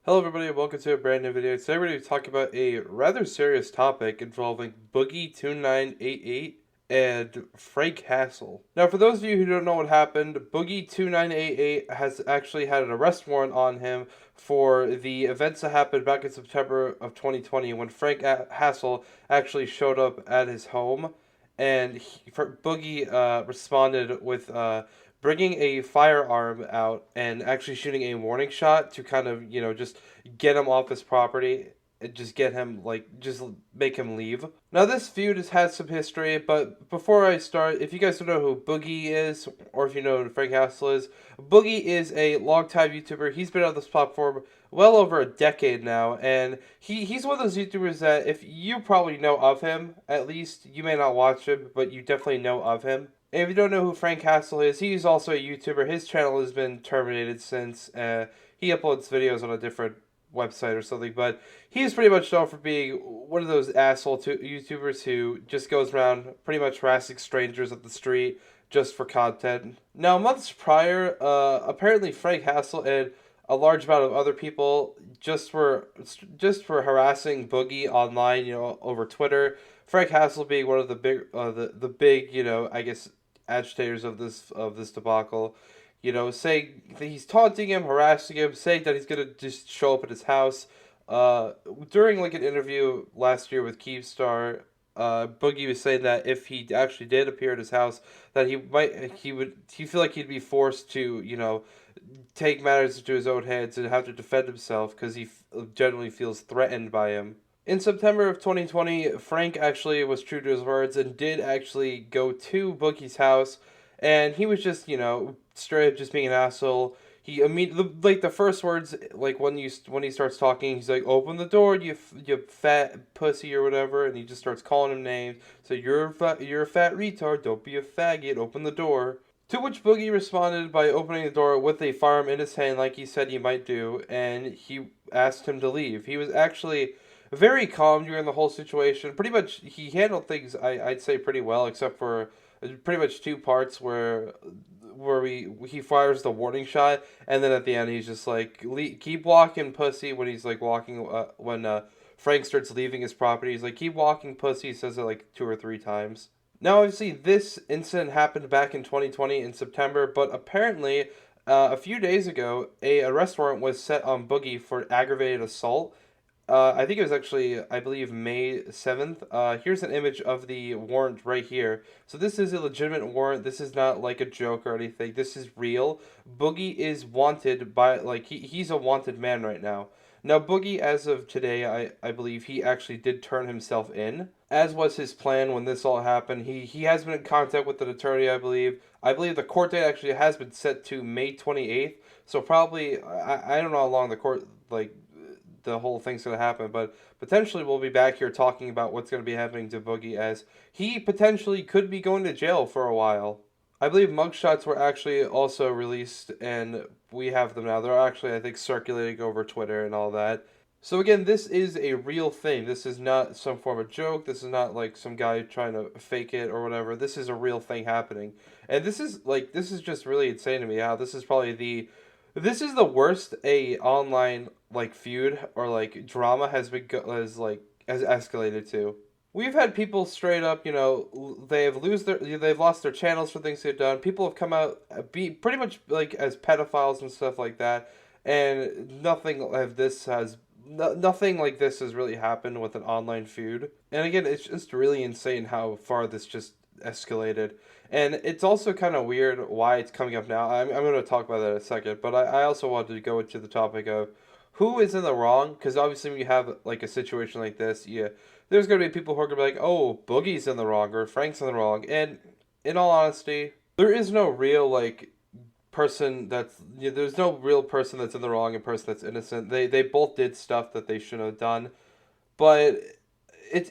Hello everybody and welcome to a brand new video. Today we're going to talk about a rather serious topic involving Boogie2988 and Frank Hassel. Now for those of you who don't know what happened, Boogie2988 has actually had an arrest warrant on him for the events that happened back in September of 2020 when Frank Hassel actually showed up at his home, and Boogie responded with bringing a firearm out and actually shooting a warning shot to kind of, just get him off his property and just get him, just make him leave. Now, this feud has had some history, but before I start, if you guys don't know who Boogie is, or if you know who Frank Hassel is, Boogie is a longtime YouTuber. He's been on this platform well over a decade now, and he's one of those YouTubers that if you probably know of him, at least, you may not watch him, but you definitely know of him. And if you don't know who Frank Hassel is, he's also a YouTuber. His channel has been terminated since he uploads videos on a different website or something. But he's pretty much known for being one of those asshole YouTubers who just goes around pretty much harassing strangers at the street just for content. Now, months prior, apparently Frank Hassel and a large amount of other people just for harassing Boogie online, over Twitter. Frank Hassel being one of the the big, I guess, agitators of this debacle, saying that he's taunting him, harassing him, saying that he's gonna just show up at his house. During like an interview last year with Keemstar, Boogie was saying that if he actually did appear at his house, that he feel like he'd be forced to, take matters into his own hands and have to defend himself because he generally feels threatened by him. In September of 2020, Frank actually was true to his words and did actually go to Boogie's house, and he was just, straight up just being an asshole. He immediately, like, the first words, like, when he starts talking, he's like, "Open the door, you fat pussy," or whatever, and he just starts calling him names. So you're a fat retard. Don't be a faggot. Open the door. To which Boogie responded by opening the door with a firearm in his hand, like he said he might do, and he asked him to leave. He was actually very calm during the whole situation. Pretty much, he handled things, I'd say, pretty well, except for pretty much two parts where he fires the warning shot, and then at the end he's just like, keep walking, pussy. When he's like walking, when Frank starts leaving his property, he's like, keep walking, pussy. He says it like 2 or 3 times. Now, obviously, this incident happened back in 2020 in September, but apparently, a few days ago, a arrest warrant was set on Boogie for aggravated assault. I think it was actually, I believe, May 7th. Here's an image of the warrant right here. So this is a legitimate warrant. This is not like a joke or anything. This is real. Boogie is wanted by, like, he's a wanted man right now. Now, Boogie, as of today, I believe he actually did turn himself in, as was his plan when this all happened. He has been in contact with an attorney, I believe. I believe the court date actually has been set to May 28th. So probably, I don't know how long the court, like, the whole thing's going to happen, but potentially we'll be back here talking about what's going to be happening to Boogie, as he potentially could be going to jail for a while. I believe mugshots were actually also released, and we have them now. They're actually, I think, circulating over Twitter and all that. So again, this is a real thing. This is not some form of joke. This is not like some guy trying to fake it or whatever. This is a real thing happening. And this is just really insane to me how this is the worst a online like feud or like drama has escalated to. We've had people straight up, they've lost their channels for things they've done. People have come out be pretty much like as pedophiles and stuff like that, and nothing like this has really happened with an online feud. And again, it's just really insane how far this just escalated. And it's also kind of weird why it's coming up now. I'm going to talk about that in a second, but I also wanted to go into the topic of who is in the wrong, because obviously when you have like a situation like this, yeah, there's going to be people who are going to be like, oh, Boogie's in the wrong or Frank's in the wrong. And in all honesty, there is no real like there's no real person that's in the wrong and person that's innocent. They both did stuff that they shouldn't have done, but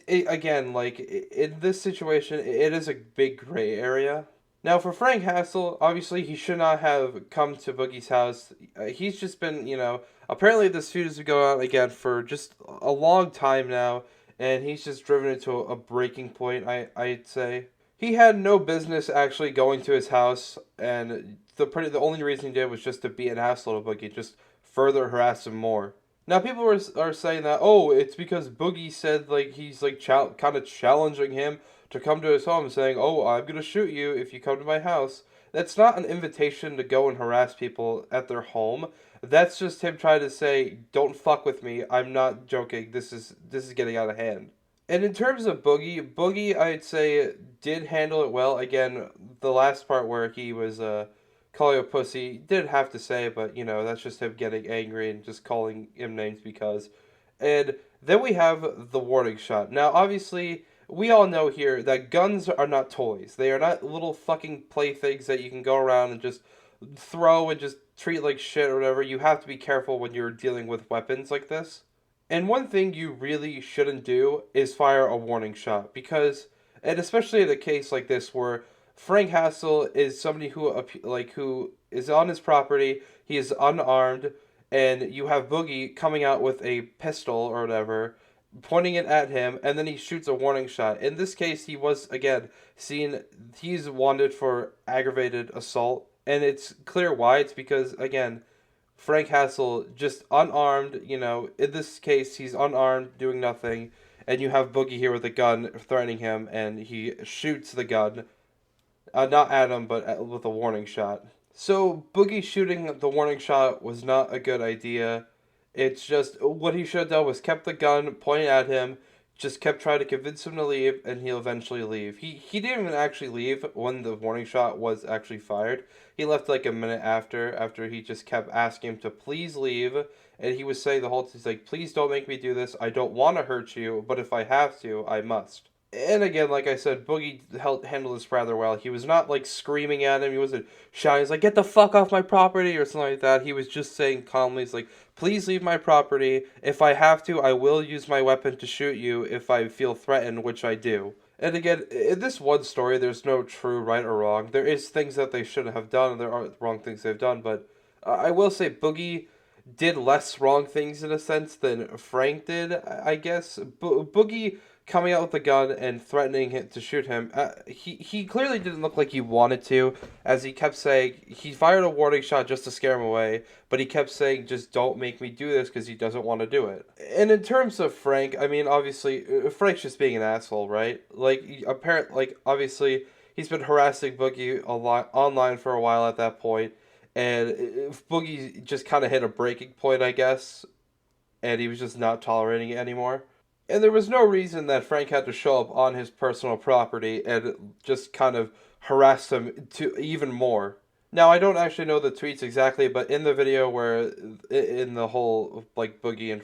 again, like, in this situation, it is a big gray area. Now, for Frank Hassel, obviously, he should not have come to Boogie's house. He's just been, apparently this feud has been going on again for just a long time now, and he's just driven it to a breaking point, I'd say. He had no business actually going to his house, and the only reason he did was just to be an asshole to Boogie, just further harass him more. Now people are saying that, oh, it's because Boogie said like he's like kind of challenging him to come to his home, saying, oh, I'm gonna shoot you if you come to my house. That's not an invitation to go and harass people at their home. That's just him trying to say, don't fuck with me. I'm not joking. This is getting out of hand. And in terms of Boogie, I'd say did handle it well. Again, the last part where he was calling a pussy, did have to say, but you know that's just him getting angry and just calling him names because. And then we have the warning shot. Now, obviously, we all know here that guns are not toys. They are not little fucking playthings that you can go around and just throw and just treat like shit or whatever. You have to be careful when you're dealing with weapons like this. And one thing you really shouldn't do is fire a warning shot because, and especially in a case like this where Frank Hassel is somebody who is on his property, he is unarmed, and you have Boogie coming out with a pistol or whatever, pointing it at him, and then he shoots a warning shot. In this case, he was again seen. He's wanted for aggravated assault, and it's clear why. It's because again Frank Hassel, just unarmed, you know, in this case, he's unarmed, doing nothing, and you have Boogie here with a gun threatening him, and he shoots the gun, not at him, but with a warning shot. So, Boogie shooting the warning shot was not a good idea. It's just, what he should have done was kept the gun pointed at him, just kept trying to convince him to leave, and he'll eventually leave. He didn't even actually leave when the warning shot was actually fired. He left like a minute after he just kept asking him to please leave, and he was saying the whole time, he's like, please don't make me do this, I don't want to hurt you, but if I have to, I must. And again, like I said, Boogie handled this rather well. He was not like screaming at him. He wasn't shouting. He's like, "Get the fuck off my property" or something like that. He was just saying calmly, "He's like, please leave my property. If I have to, I will use my weapon to shoot you if I feel threatened, which I do." And again, in this one story, there's no true right or wrong. There is things that they shouldn't have done, and there are wrong things they've done. But I will say, Boogie did less wrong things in a sense than Frank did. I guess Boogie coming out with the gun and threatening him to shoot him. He clearly didn't look like he wanted to, as he kept saying he fired a warning shot just to scare him away, but he kept saying, "Just don't make me do this," because he doesn't want to do it. And in terms of Frank, I mean, obviously, Frank's just being an asshole, right? Obviously, he's been harassing Boogie a lot online for a while at that point, and Boogie just kind of hit a breaking point, I guess, and he was just not tolerating it anymore. And there was no reason that Frank had to show up on his personal property and just kind of harass him to even more. Now, I don't actually know the tweets exactly, but in the video where, in the whole, like, Boogie and,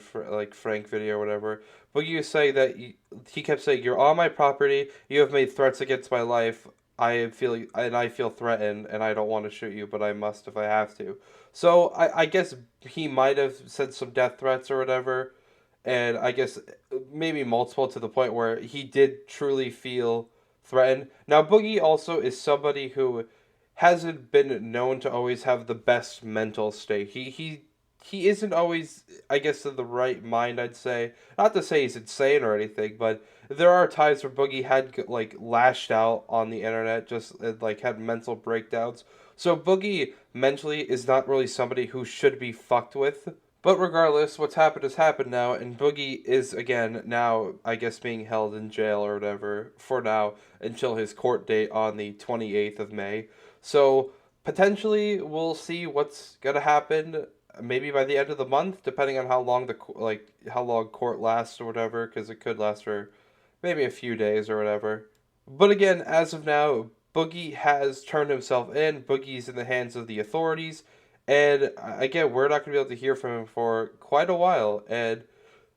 Frank video or whatever, Boogie was saying that he kept saying, "You're on my property, you have made threats against my life, I feel threatened, and I don't want to shoot you, but I must if I have to." So, I guess he might have said some death threats or whatever, and I guess maybe multiple to the point where he did truly feel threatened. Now, Boogie also is somebody who hasn't been known to always have the best mental state. He isn't always, I guess, in the right mind, I'd say. Not to say he's insane or anything, but there are times where Boogie had, like, lashed out on the internet, just, like, had mental breakdowns. So Boogie, mentally, is not really somebody who should be fucked with. But regardless, what's happened has happened now, and Boogie is, again, now, I guess, being held in jail or whatever, for now, until his court date on the 28th of May. So, potentially, we'll see what's gonna happen, maybe by the end of the month, depending on how long how long court lasts or whatever, because it could last for maybe a few days or whatever. But again, as of now, Boogie has turned himself in. Boogie's in the hands of the authorities. And again, we're not going to be able to hear from him for quite a while. And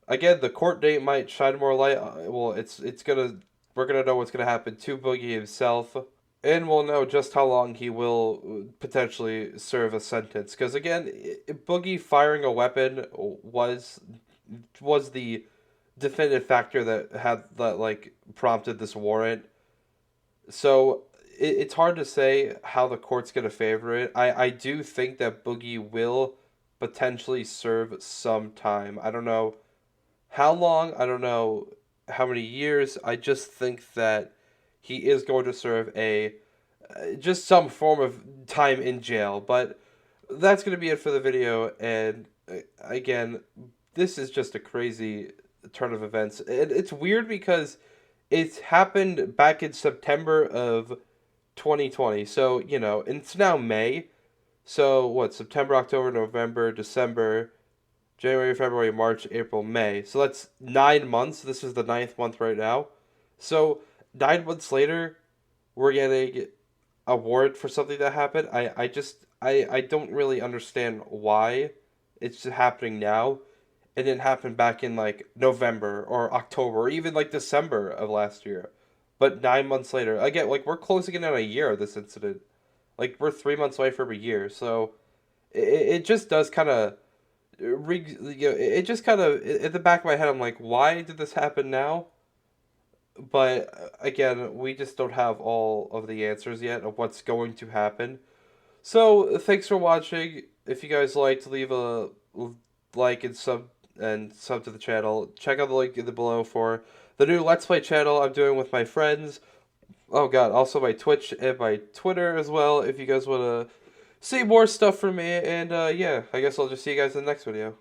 again, the court date might shine more light. Well, we're gonna know what's gonna happen to Boogie himself, and we'll know just how long he will potentially serve a sentence. Because again, Boogie firing a weapon was the definitive factor that prompted this warrant. So it's hard to say how the court's going to favor it. I do think that Boogie will potentially serve some time. I don't know how long. I don't know how many years. I just think that he is going to serve just some form of time in jail. But that's going to be it for the video. And again, this is just a crazy turn of events. It's weird because it's happened back in September of 2020. So, you know, and it's now May. So, what, September, October, November, December, January, February, March, April, May. So that's 9 months. This is the ninth month right now. So 9 months later, we're getting a award for something that happened. I don't really understand why it's happening now. It didn't happen back in like November or October or even like December of last year. But 9 months later, again, like we're closing in on a year of this incident. Like we're 3 months away from a year. So it just does kind of it just kind of at the back of my head I'm like, why did this happen now? But again, we just don't have all of the answers yet of what's going to happen. So thanks for watching. If you guys liked, leave a like and sub to the channel. Check out the link in the below for the new Let's Play channel I'm doing with my friends. Oh god, also my Twitch and my Twitter as well if you guys want to see more stuff from me. And yeah, I guess I'll just see you guys in the next video.